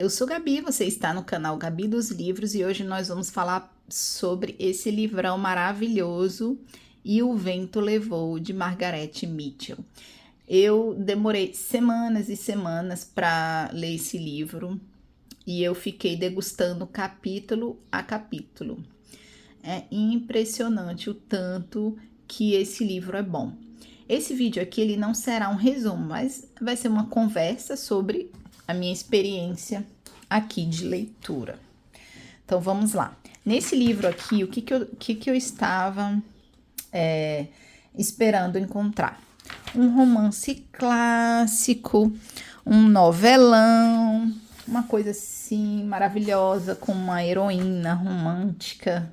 Eu sou Gabi, você está no canal Gabi dos Livros e hoje nós vamos falar sobre esse livrão maravilhoso, E o Vento Levou, de Margaret Mitchell. Eu demorei semanas e semanas para ler esse livro e eu fiquei degustando capítulo a capítulo. É impressionante o tanto que esse livro é bom. Esse vídeo aqui ele não será um resumo, mas vai ser uma conversa sobre a minha experiência aqui de leitura. Então vamos lá. Nesse livro aqui, o que eu estava esperando encontrar? Um romance clássico, um novelão, uma coisa assim maravilhosa, com uma heroína romântica,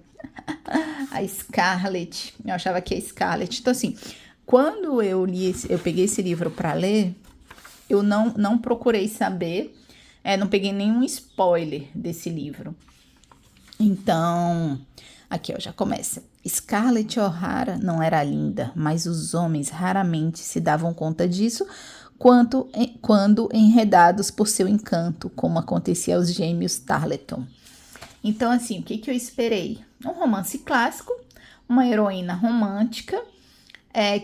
a Scarlett. Eu achava que a Scarlett. Então assim, quando eu peguei esse livro para ler, eu não procurei saber, não peguei nenhum spoiler desse livro. Então, aqui ó, já começa. Scarlett O'Hara não era linda, mas os homens raramente se davam conta disso quando enredados por seu encanto, como acontecia aos gêmeos Tarleton. Então, assim, o que eu esperei? Um romance clássico, uma heroína romântica,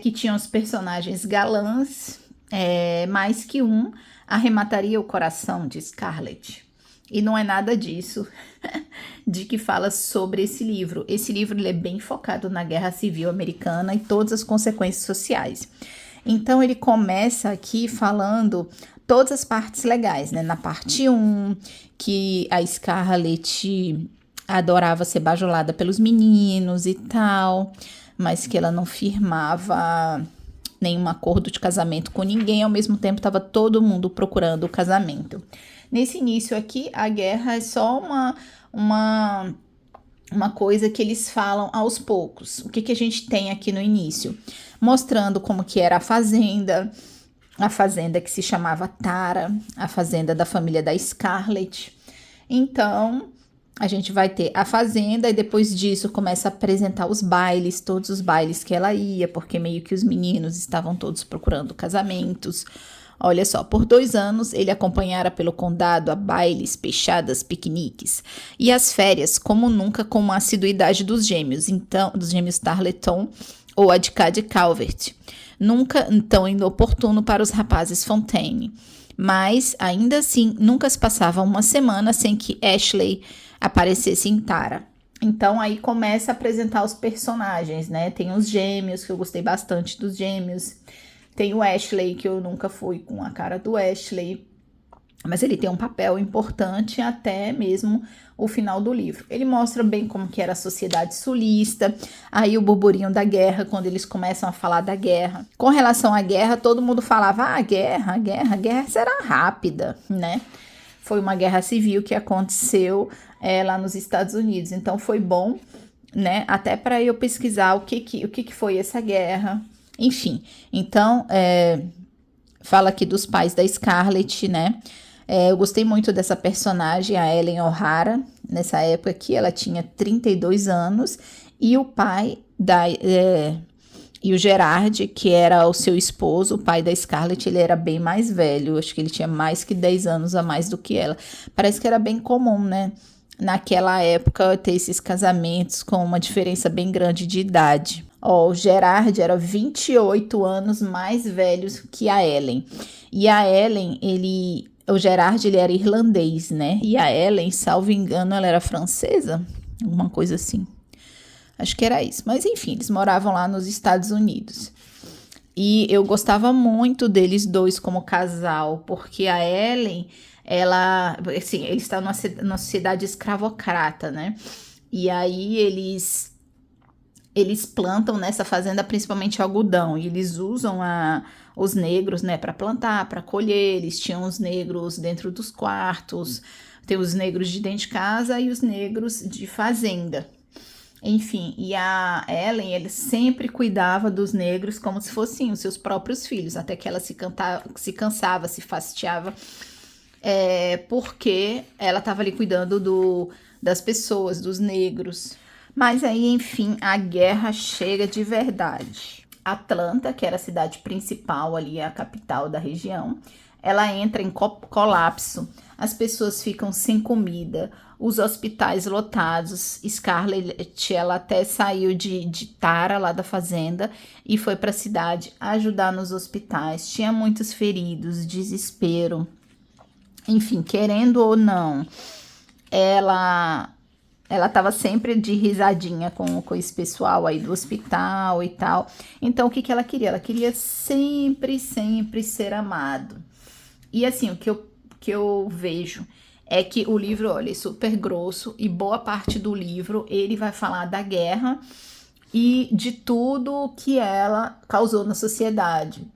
que tinha os personagens galãs, mais que um arremataria o coração de Scarlett. E não é nada disso de que fala sobre esse livro. Esse livro ele é bem focado na Guerra Civil Americana e todas as consequências sociais. Então ele começa aqui falando todas as partes legais, né? Na parte 1, que a Scarlett adorava ser bajulada pelos meninos e tal, mas que ela não firmava nenhum acordo de casamento com ninguém, ao mesmo tempo estava todo mundo procurando o casamento. Nesse início aqui, a guerra é só uma coisa que eles falam aos poucos. O que a gente tem aqui no início? Mostrando como que era a fazenda que se chamava Tara, a fazenda da família da Scarlett. Então, a gente vai ter a fazenda e depois disso começa a apresentar os bailes, todos os bailes que ela ia, porque meio que os meninos estavam todos procurando casamentos. Olha só, por 2 anos ele acompanhara pelo condado a bailes, peixadas, piqueniques e as férias, como nunca, com uma assiduidade dos gêmeos Tarleton ou a de Cady Calvert. Nunca tão inoportuno para os rapazes Fontaine. Mas, ainda assim, nunca se passava uma semana sem que Ashley aparecesse em Tara. Então, aí começa a apresentar os personagens, né? Tem os gêmeos, que eu gostei bastante dos gêmeos. Tem o Ashley, que eu nunca fui com a cara do Ashley. Mas ele tem um papel importante até mesmo o final do livro. Ele mostra bem como que era a sociedade sulista, aí o burburinho da guerra, quando eles começam a falar da guerra. Com relação à guerra, todo mundo falava, a guerra será rápida, né? Foi uma guerra civil que aconteceu lá nos Estados Unidos, então foi bom, né? Até para eu pesquisar o que foi essa guerra, enfim. Então, fala aqui dos pais da Scarlett, né? Eu gostei muito dessa personagem, a Ellen O'Hara, nessa época aqui, ela tinha 32 anos, e o pai e o Gerard, que era o seu esposo, o pai da Scarlett, ele era bem mais velho, acho que ele tinha mais que 10 anos a mais do que ela. Parece que era bem comum, né? Naquela época, ter esses casamentos com uma diferença bem grande de idade. O Gerard era 28 anos mais velho que a Ellen. E a Ellen, o Gerard, ele era irlandês, né? E a Ellen, salvo engano, ela era francesa, alguma coisa assim. Acho que era isso. Mas enfim, eles moravam lá nos Estados Unidos. E eu gostava muito deles dois como casal, porque a Ellen, assim, eles estavam numa sociedade escravocrata, né? E aí eles plantam nessa fazenda principalmente algodão, e eles usam os negros, né, para plantar, para colher. Eles tinham os negros dentro dos quartos, tem os negros de dentro de casa e os negros de fazenda. Enfim, e a Ellen, ele sempre cuidava dos negros como se fossem os seus próprios filhos, até que ela se cansava, se fastiava, porque ela estava ali cuidando das pessoas, dos negros. Mas aí, enfim, a guerra chega de verdade. Atlanta, que era a cidade principal ali, a capital da região, ela entra em colapso as pessoas ficam sem comida, os hospitais lotados. Scarlett, ela até saiu de Tara, lá da fazenda, e foi para a cidade ajudar nos hospitais. Tinha muitos feridos, desespero. Enfim, querendo ou não, ela tava sempre de risadinha com esse pessoal aí do hospital e tal. Então, o que ela queria? Ela queria sempre, sempre ser amado. E assim, o que eu vejo é que o livro, olha, é super grosso e boa parte do livro ele vai falar da guerra e de tudo que ela causou na sociedade.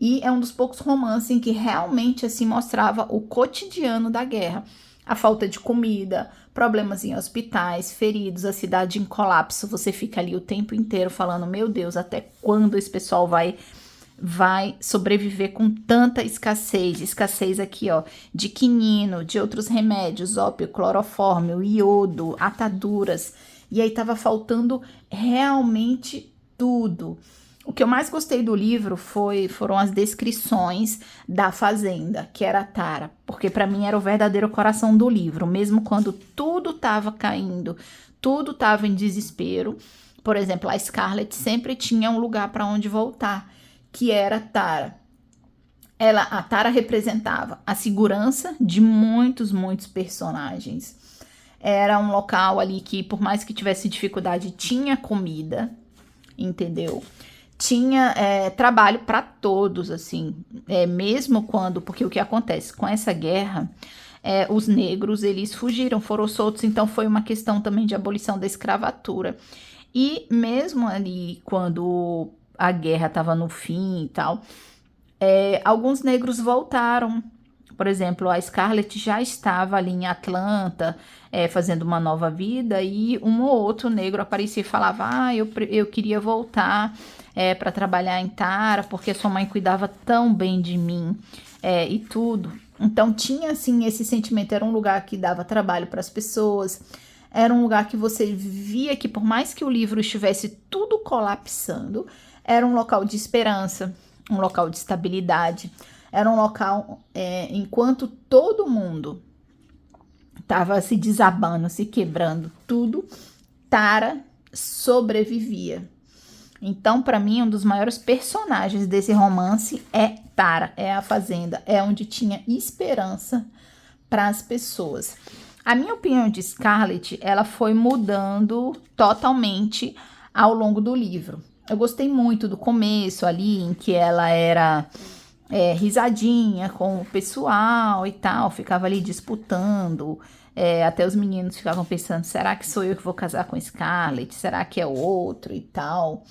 E é um dos poucos romances em que realmente assim mostrava o cotidiano da guerra. A falta de comida, problemas em hospitais, feridos, a cidade em colapso. Você fica ali o tempo inteiro falando, meu Deus, até quando esse pessoal vai sobreviver com tanta escassez? Escassez aqui, ó, de quinino, de outros remédios, ópio, clorofórmio, iodo, ataduras. E aí tava faltando realmente tudo. O que eu mais gostei do livro foram as descrições da fazenda, que era a Tara, porque para mim era o verdadeiro coração do livro, mesmo quando tudo estava caindo, tudo estava em desespero. Por exemplo, a Scarlett sempre tinha um lugar para onde voltar, que era a Tara. A Tara representava a segurança de muitos, muitos personagens. Era um local ali que, por mais que tivesse dificuldade, tinha comida, entendeu? Tinha trabalho para todos, assim, mesmo quando, porque o que acontece com essa guerra, os negros, eles fugiram, foram soltos, então foi uma questão também de abolição da escravatura. E mesmo ali, quando a guerra estava no fim e tal, alguns negros voltaram. Por exemplo, a Scarlett já estava ali em Atlanta, fazendo uma nova vida, e um ou outro negro aparecia e falava, eu queria voltar para trabalhar em Tara, porque sua mãe cuidava tão bem de mim, e tudo. Então tinha assim esse sentimento, era um lugar que dava trabalho para as pessoas, era um lugar que você via que por mais que o livro estivesse tudo colapsando, era um local de esperança, um local de estabilidade, era um local, enquanto todo mundo estava se desabando, se quebrando, tudo, Tara sobrevivia. Então, para mim, um dos maiores personagens desse romance é Tara, é a fazenda, é onde tinha esperança para as pessoas. A minha opinião de Scarlett, ela foi mudando totalmente ao longo do livro. Eu gostei muito do começo ali, em que ela era risadinha com o pessoal e tal, ficava ali disputando, até os meninos ficavam pensando, será que sou eu que vou casar com Scarlett? Será que é o outro e tal?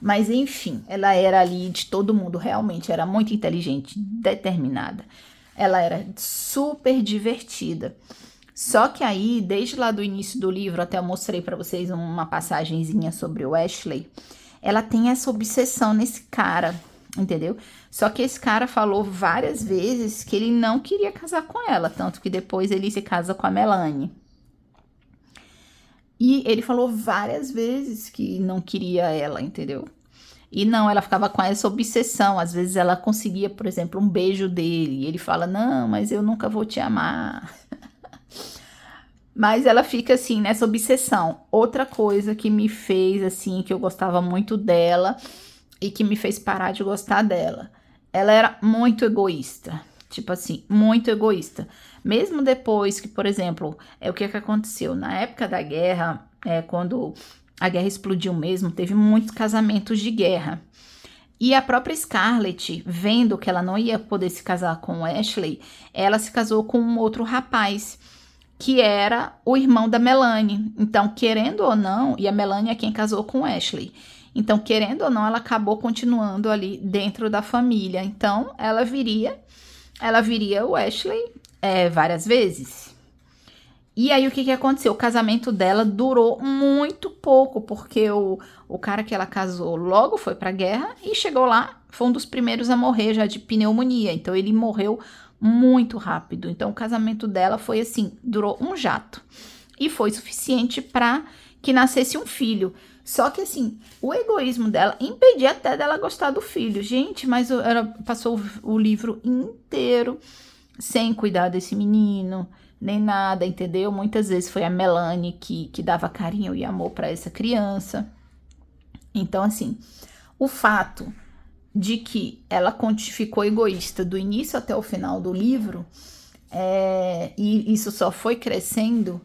Mas enfim, ela era ali de todo mundo, realmente era muito inteligente, determinada. Ela era super divertida. Só que aí, desde lá do início do livro, até eu mostrei para vocês uma passagenzinha sobre o Ashley, ela tem essa obsessão nesse cara, entendeu? Só que esse cara falou várias vezes que ele não queria casar com ela, tanto que depois ele se casa com a Melanie. E ele falou várias vezes que não queria ela, entendeu? E não, ela ficava com essa obsessão. Às vezes ela conseguia, por exemplo, um beijo dele. E ele fala, não, mas eu nunca vou te amar. Mas ela fica assim, nessa obsessão. Outra coisa que me fez, assim, que eu gostava muito dela e que me fez parar de gostar dela. Ela era muito egoísta. Tipo assim, muito egoísta. Mesmo depois que, por exemplo, o que aconteceu? Na época da guerra, quando a guerra explodiu mesmo, teve muitos casamentos de guerra. E a própria Scarlett, vendo que ela não ia poder se casar com o Ashley, ela se casou com um outro rapaz, que era o irmão da Melanie. Então, querendo ou não, e a Melanie é quem casou com o Ashley. Então, querendo ou não, ela acabou continuando ali dentro da família. Então, ela viria o Ashley várias vezes. E aí, o que aconteceu? O casamento dela durou muito pouco, porque o cara que ela casou logo foi pra guerra e chegou lá, foi um dos primeiros a morrer já de pneumonia. Então, ele morreu muito rápido. Então, o casamento dela foi assim, durou um jato. E foi suficiente para que nascesse um filho. Só que assim, o egoísmo dela impedia até dela gostar do filho. Gente, mas ela passou o livro inteiro sem cuidar desse menino, nem nada, entendeu? Muitas vezes foi a Melanie que dava carinho e amor para essa criança. Então, assim, o fato de que ela ficou egoísta do início até o final do livro, e isso só foi crescendo,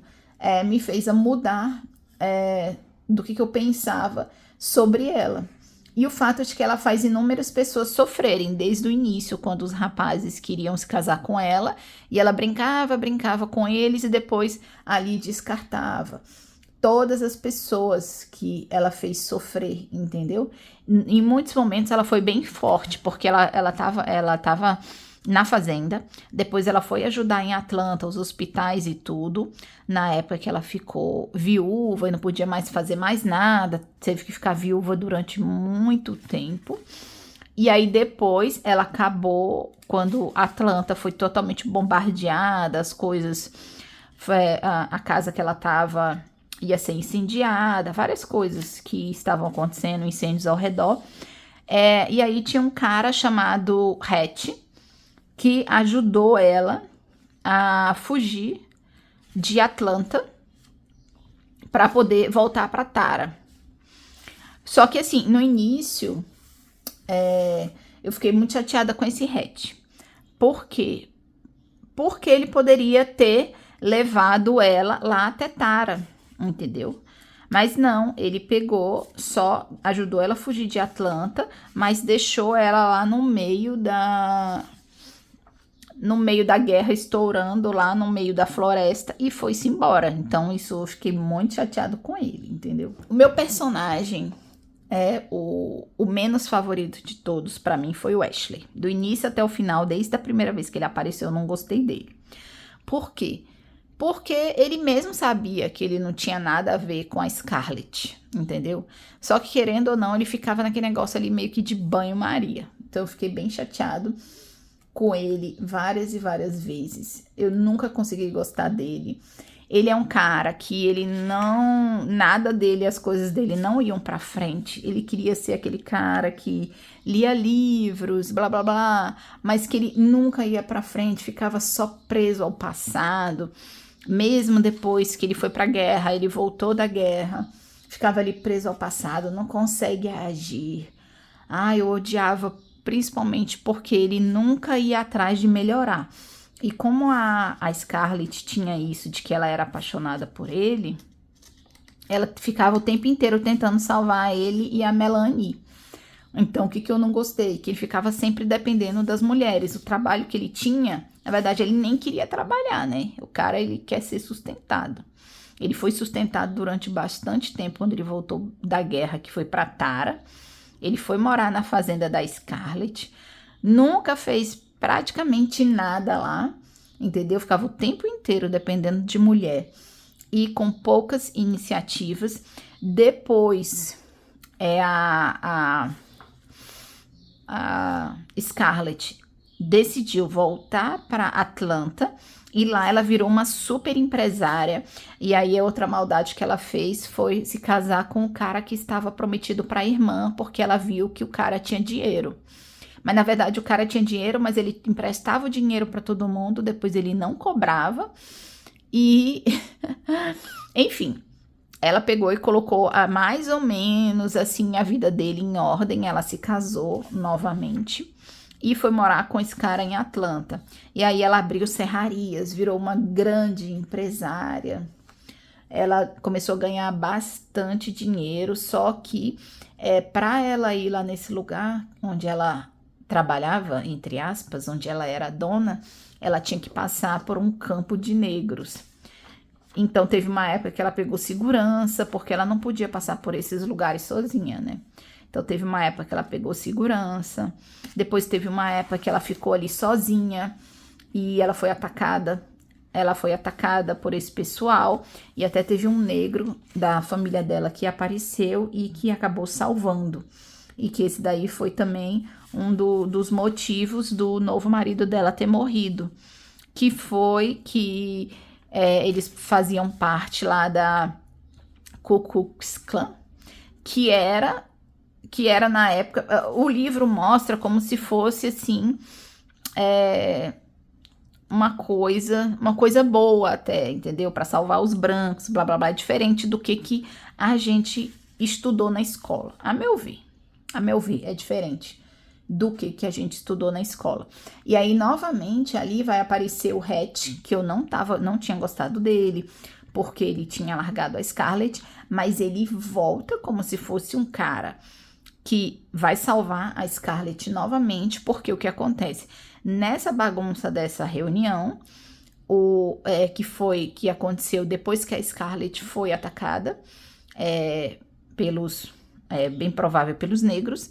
me fez a mudar do que eu pensava sobre ela. E o fato de que ela faz inúmeras pessoas sofrerem desde o início, quando os rapazes queriam se casar com ela, e ela brincava com eles e depois ali descartava. Todas as pessoas que ela fez sofrer, entendeu? Em muitos momentos ela foi bem forte, porque ela tava na fazenda, depois ela foi ajudar em Atlanta, os hospitais e tudo, na época que ela ficou viúva e não podia mais fazer mais nada, teve que ficar viúva durante muito tempo. E aí depois ela acabou, quando Atlanta foi totalmente bombardeada, as coisas, a casa que ela tava ia ser incendiada, várias coisas que estavam acontecendo, incêndios ao redor. E aí tinha um cara chamado Hatch, que ajudou ela a fugir de Atlanta para poder voltar para Tara. Só que assim, no início, eu fiquei muito chateada com esse Hatch. Por quê? Porque ele poderia ter levado ela lá até Tara, entendeu? Mas não, ele pegou, só ajudou ela a fugir de Atlanta, mas deixou ela lá no meio da guerra estourando, lá no meio da floresta, e foi-se embora. Então isso eu fiquei muito chateado com ele, entendeu? O meu personagem o menos favorito de todos para mim foi o Ashley. Do início até o final, desde a primeira vez que ele apareceu, eu não gostei dele. Por quê? Porque ele mesmo sabia que ele não tinha nada a ver com a Scarlett, entendeu? Só que, querendo ou não, ele ficava naquele negócio ali meio que de banho-maria. Então eu fiquei bem chateado com ele várias e várias vezes. Eu nunca consegui gostar dele. Ele é um cara que ele não... Nada dele, as coisas dele não iam pra frente. Ele queria ser aquele cara que lia livros, blá, blá, blá. Mas que ele nunca ia pra frente, ficava só preso ao passado. Mesmo depois que ele foi pra guerra, ele voltou da guerra. Ficava ali preso ao passado, não consegue agir. Eu odiava principalmente porque ele nunca ia atrás de melhorar. E como a Scarlett tinha isso de que ela era apaixonada por ele, ela ficava o tempo inteiro tentando salvar ele e a Melanie. Então, o que eu não gostei? Que ele ficava sempre dependendo das mulheres. O trabalho que ele tinha, na verdade, ele nem queria trabalhar, né? O cara, ele quer ser sustentado. Ele foi sustentado durante bastante tempo, quando ele voltou da guerra, que foi pra Tara. Ele foi morar na fazenda da Scarlett. Nunca fez praticamente nada lá, entendeu? Ficava o tempo inteiro dependendo de mulher e com poucas iniciativas. Depois a Scarlett decidiu voltar para Atlanta e lá ela virou uma super empresária. E aí a outra maldade que ela fez foi se casar com o cara que estava prometido para a irmã, porque ela viu que o cara tinha dinheiro. Mas, na verdade, o cara tinha dinheiro, mas ele emprestava o dinheiro para todo mundo, depois ele não cobrava. E, enfim, ela pegou e colocou mais ou menos, assim, a vida dele em ordem. Ela se casou novamente e foi morar com esse cara em Atlanta. E aí ela abriu serrarias, virou uma grande empresária. Ela começou a ganhar bastante dinheiro, só que para ela ir lá nesse lugar onde ela trabalhava, entre aspas, onde ela era dona, ela tinha que passar por um campo de negros. Então teve uma época que ela pegou segurança, porque ela não podia passar por esses lugares sozinha, né? Então teve uma época que ela pegou segurança, depois teve uma época que ela ficou ali sozinha e ela foi atacada. Ela foi atacada por esse pessoal e até teve um negro da família dela que apareceu e que acabou salvando. E que esse daí foi também um dos motivos do novo marido dela ter morrido. Que foi que eles faziam parte lá da Ku Klux Klan, que era na época... O livro mostra como se fosse, assim, uma coisa boa até, entendeu? Para salvar os brancos, blá blá blá, diferente do que a gente estudou na escola. A meu ver, é diferente do que a gente estudou na escola. E aí, novamente, ali vai aparecer o Hatch, que eu não tinha gostado dele, porque ele tinha largado a Scarlett, mas ele volta como se fosse um cara que vai salvar a Scarlett novamente, porque o que acontece? Nessa bagunça dessa reunião, que aconteceu depois que a Scarlett foi atacada, bem provável pelos negros,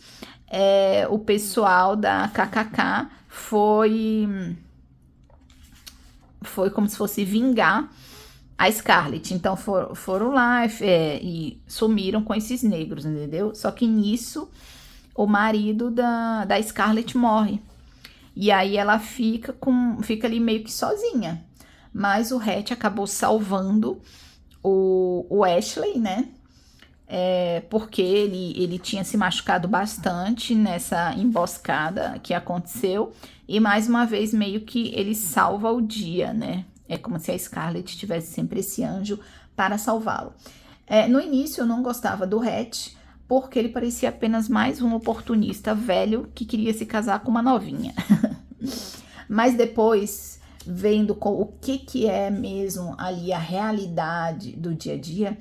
o pessoal da KKK foi como se fosse vingar a Scarlett. Então foram lá e sumiram com esses negros, entendeu? Só que nisso o marido da Scarlett morre. E aí ela fica ali meio que sozinha. Mas o Hatch acabou salvando o Ashley, né? Porque ele tinha se machucado bastante nessa emboscada que aconteceu. E mais uma vez meio que ele salva o dia, né? É como se a Scarlett tivesse sempre esse anjo para salvá-lo. No início eu não gostava do Hatch, porque ele parecia apenas mais um oportunista velho que queria se casar com uma novinha. Mas depois, vendo o que é mesmo ali a realidade do dia a dia,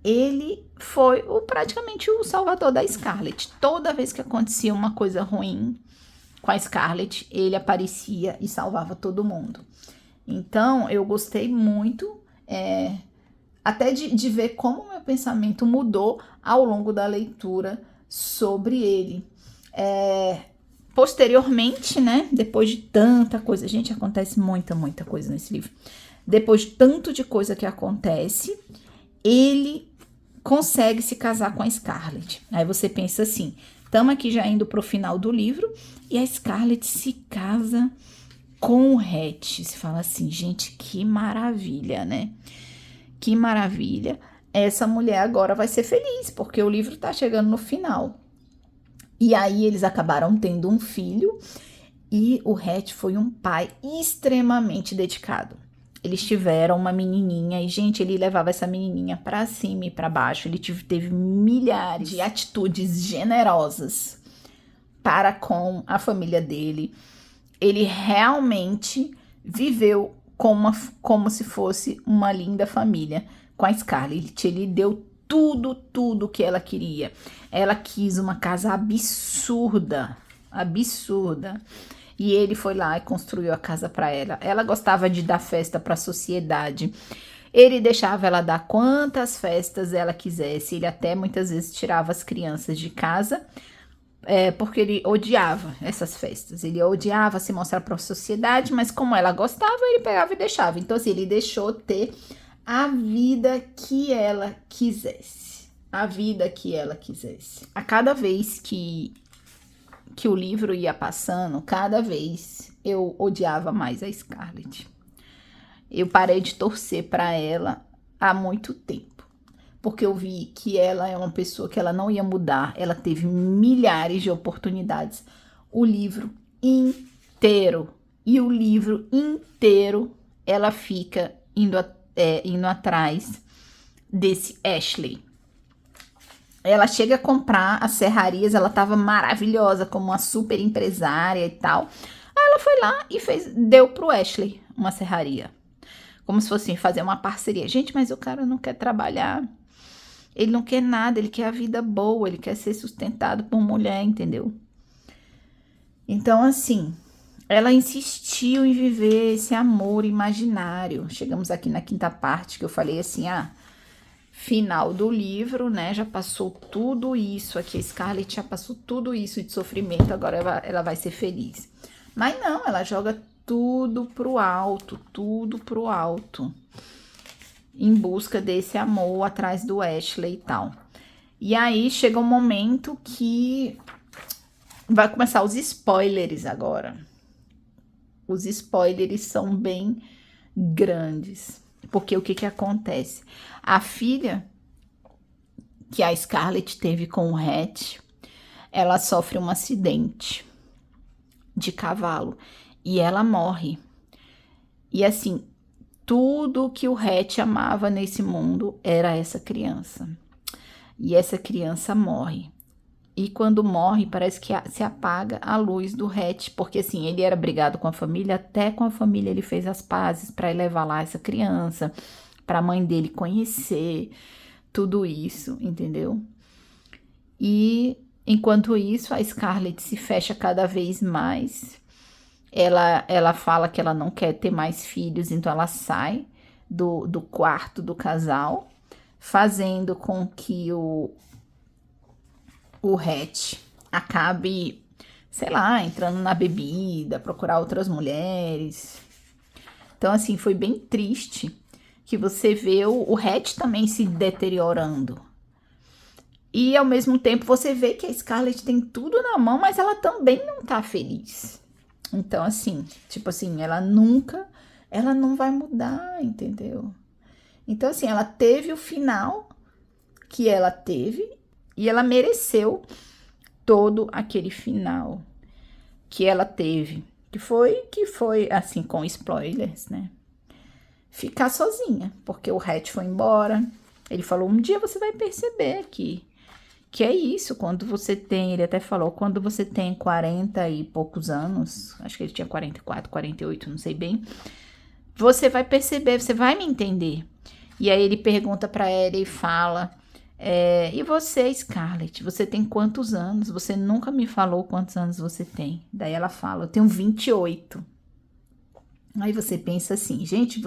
ele foi praticamente o salvador da Scarlett. Toda vez que acontecia uma coisa ruim com a Scarlett, ele aparecia e salvava todo mundo. Então, eu gostei muito, até de ver como o meu pensamento mudou ao longo da leitura sobre ele. Posteriormente, né, depois de tanta coisa, gente, acontece muita coisa nesse livro. Depois de tanto de coisa que acontece, ele consegue se casar com a Scarlett. Aí você pensa assim, estamos aqui já indo pro final do livro e a Scarlett se casa com o Hatch. Se fala assim, gente, que maravilha, né? Que maravilha. Essa mulher agora vai ser feliz, porque o livro tá chegando no final. E aí eles acabaram tendo um filho e o Hatch foi um pai extremamente dedicado. Eles tiveram uma menininha e, gente, ele levava essa menininha pra cima e pra baixo. Ele teve milhares de atitudes generosas para com a família dele. Ele realmente viveu como se fosse uma linda família com a Scarlett. Ele deu tudo que ela queria. Ela quis uma casa absurda. E ele foi lá e construiu a casa para ela. Ela gostava de dar festa para a sociedade. Ele deixava ela dar quantas festas ela quisesse. Ele até muitas vezes tirava as crianças de casa, porque ele odiava essas festas. Ele odiava se mostrar para a sociedade, mas como ela gostava, ele pegava e deixava. Então, assim, ele deixou ter a vida que ela quisesse. A vida que ela quisesse. A cada vez que o livro ia passando, cada vez eu odiava mais a Scarlett. Eu parei de torcer para ela há muito tempo, porque eu vi que ela é uma pessoa que ela não ia mudar. Ela teve milhares de oportunidades. O livro inteiro ela fica indo atrás desse Ashley. Ela chega a comprar as serrarias, ela tava maravilhosa como uma super empresária e tal. Aí ela foi lá e deu pro Ashley uma serraria. Como se fosse fazer uma parceria. Gente, mas o cara não quer trabalhar. Ele não quer nada, ele quer a vida boa, ele quer ser sustentado por mulher, entendeu? Então, assim, ela insistiu em viver esse amor imaginário. Chegamos aqui na quinta parte que eu falei assim, final do livro, né? Já passou tudo isso aqui. A Scarlett já passou tudo isso de sofrimento, agora ela vai ser feliz. Mas não, ela joga tudo pro alto, em busca desse amor atrás do Ashley e tal. E aí chega um momento que vai começar os spoilers agora. Os spoilers são bem grandes. Porque o que acontece? A filha que a Scarlett teve com o Hatch, ela sofre um acidente de cavalo e ela morre. E assim, tudo que o Hatch amava nesse mundo era essa criança. E essa criança morre. E quando morre, parece que se apaga a luz do Hatch, porque assim, ele era brigado com a família, até com a família ele fez as pazes para levar lá essa criança, para a mãe dele conhecer tudo isso, entendeu? E enquanto isso, a Scarlett se fecha cada vez mais. Ela fala que ela não quer ter mais filhos, então ela sai do quarto do casal, fazendo com que o Hatch acabe, sei lá, entrando na bebida, procurar outras mulheres. Então, assim, foi bem triste que você vê o Hatch também se deteriorando. E, ao mesmo tempo, você vê que a Scarlett tem tudo na mão, mas ela também não tá feliz. Então, assim, tipo assim, ela não vai mudar, entendeu? Então, assim, ela teve o final que ela teve e ela mereceu todo aquele final que ela teve, que foi assim, com spoilers, né? Ficar sozinha, porque o Hatch foi embora. Ele falou, um dia você vai perceber que é isso, quando você tem, ele até falou, quando você tem 40 e poucos anos, acho que ele tinha 44, 48, não sei bem, você vai perceber, você vai me entender. E aí ele pergunta pra ela e fala, e você, Scarlett, você tem quantos anos? Você nunca me falou quantos anos você tem. Daí ela fala, eu tenho 28. Aí você pensa assim, gente,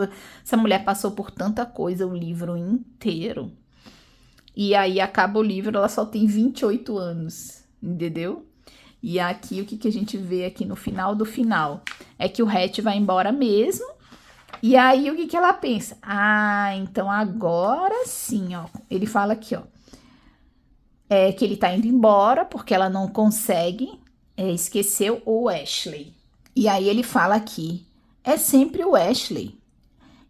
essa mulher passou por tanta coisa o livro inteiro. E aí acaba o livro, ela só tem 28 anos, entendeu? E aqui, o que a gente vê aqui no final do final? É que o Hatch vai embora mesmo. E aí, o que ela pensa? Ah, então agora sim, ó. Ele fala aqui, ó. Que ele tá indo embora porque ela não consegue esquecer o Ashley. E aí ele fala aqui, é sempre o Ashley.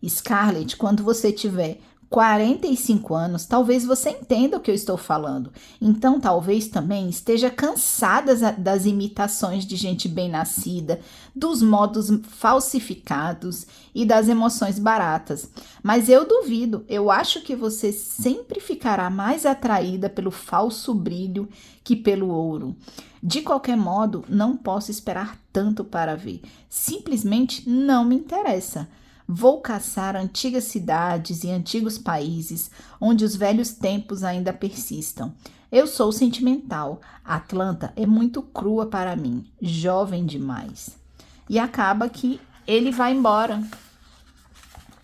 Scarlett, quando você tiver 45 anos, talvez você entenda o que eu estou falando. Então, talvez também esteja cansada das imitações de gente bem-nascida, dos modos falsificados e das emoções baratas. Mas eu duvido, eu acho que você sempre ficará mais atraída pelo falso brilho que pelo ouro. De qualquer modo, não posso esperar tanto para ver. Simplesmente não me interessa. Vou caçar antigas cidades e antigos países onde os velhos tempos ainda persistam. Eu sou sentimental. Atlanta é muito crua para mim, jovem demais. E acaba que ele vai embora.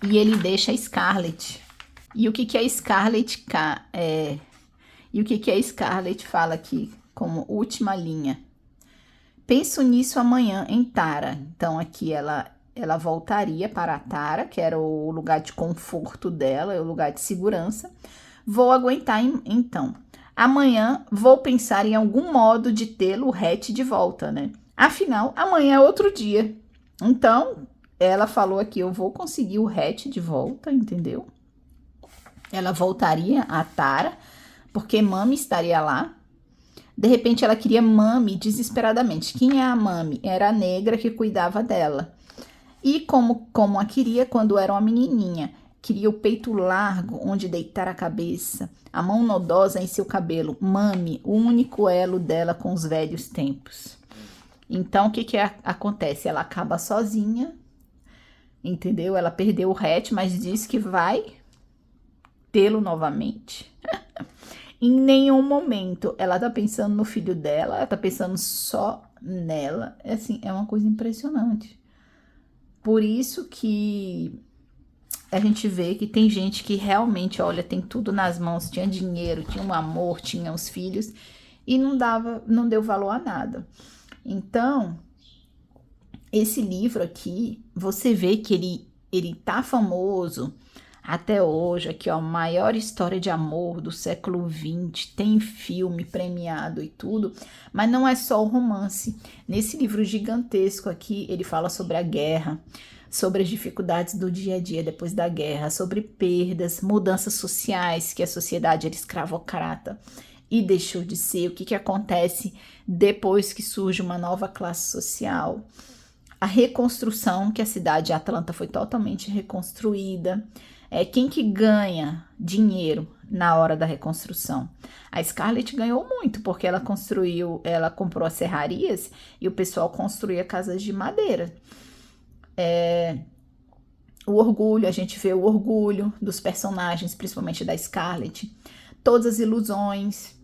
E ele deixa a Scarlett. E o que a Scarlett a Scarlett fala aqui como última linha? Penso nisso amanhã em Tara. Então aqui ela voltaria para a Tara, que era o lugar de conforto dela, o lugar de segurança. Vou aguentar então. Amanhã vou pensar em algum modo de tê-lo o Hatch de volta, né? Afinal, amanhã é outro dia. Então, ela falou aqui, eu vou conseguir o Hatch de volta, entendeu? Ela voltaria a Tara, porque Mami estaria lá. De repente, ela queria Mami desesperadamente. Quem é a Mami? Era a negra que cuidava dela. E como a queria quando era uma menininha. Queria o peito largo, onde deitar a cabeça, a mão nodosa em seu cabelo. Mami, o único elo dela com os velhos tempos. Então, o que acontece? Ela acaba sozinha, entendeu? Ela perdeu o Hatch, mas diz que vai tê-lo novamente. Em nenhum momento ela tá pensando no filho dela, ela tá pensando só nela. Assim, é uma coisa impressionante. Por isso que a gente vê que tem gente que realmente, olha, tem tudo nas mãos, tinha dinheiro, tinha um amor, tinha os filhos e não deu valor a nada. Então, esse livro aqui, você vê que ele tá famoso até hoje, aqui ó, maior história de amor do século XX, tem filme premiado e tudo, mas não é só o romance. Nesse livro gigantesco aqui, ele fala sobre a guerra, sobre as dificuldades do dia a dia depois da guerra, sobre perdas, mudanças sociais, que a sociedade era escravocrata e deixou de ser, o que acontece depois que surge uma nova classe social. a reconstrução, que a cidade de Atlanta foi totalmente reconstruída. Quem que ganha dinheiro na hora da reconstrução? A Scarlett ganhou muito, porque ela comprou as serrarias e o pessoal construía casas de madeira. O orgulho, a gente vê o orgulho dos personagens, principalmente da Scarlett. Todas as ilusões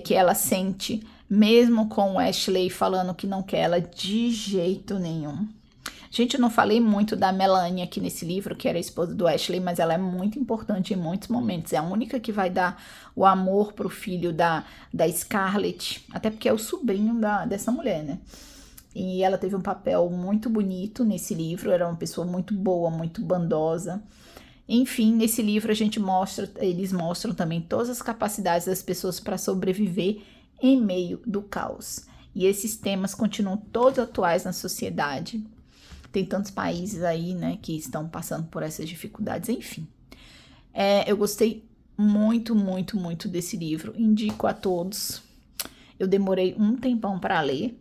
que ela sente, mesmo com o Ashley falando que não quer ela de jeito nenhum. Gente, eu não falei muito da Melanie aqui nesse livro, que era a esposa do Ashley, mas ela é muito importante em muitos momentos. É a única que vai dar o amor pro filho da Scarlett, até porque é o sobrinho dessa mulher, né? E ela teve um papel muito bonito nesse livro, era uma pessoa muito boa, muito bondosa. Enfim, nesse livro eles mostram também todas as capacidades das pessoas para sobreviver em meio do caos. E esses temas continuam todos atuais na sociedade. Tem tantos países aí, né, que estão passando por essas dificuldades, enfim. Eu gostei muito, muito, muito desse livro. Indico a todos. Eu demorei um tempão para ler.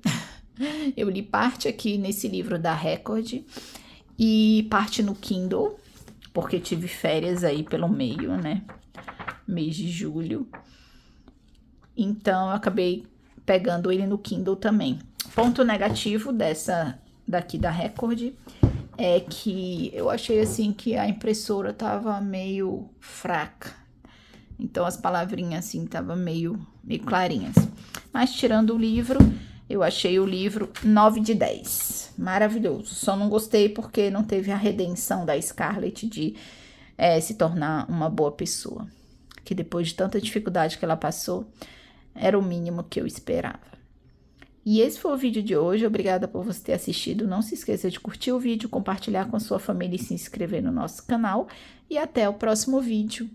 Eu li parte aqui nesse livro da Record e parte no Kindle, porque tive férias aí pelo meio, né? Mês de julho. Então, eu acabei pegando ele no Kindle também. Ponto negativo daqui da Record é que eu achei assim que a impressora tava meio fraca. Então, as palavrinhas assim tava meio clarinhas. Mas, tirando o livro, eu achei o livro 9 de 10. Maravilhoso. Só não gostei porque não teve a redenção da Scarlett de se tornar uma boa pessoa. Que depois de tanta dificuldade que ela passou, era o mínimo que eu esperava. E esse foi o vídeo de hoje. Obrigada por você ter assistido. Não se esqueça de curtir o vídeo, compartilhar com a sua família e se inscrever no nosso canal. E até o próximo vídeo.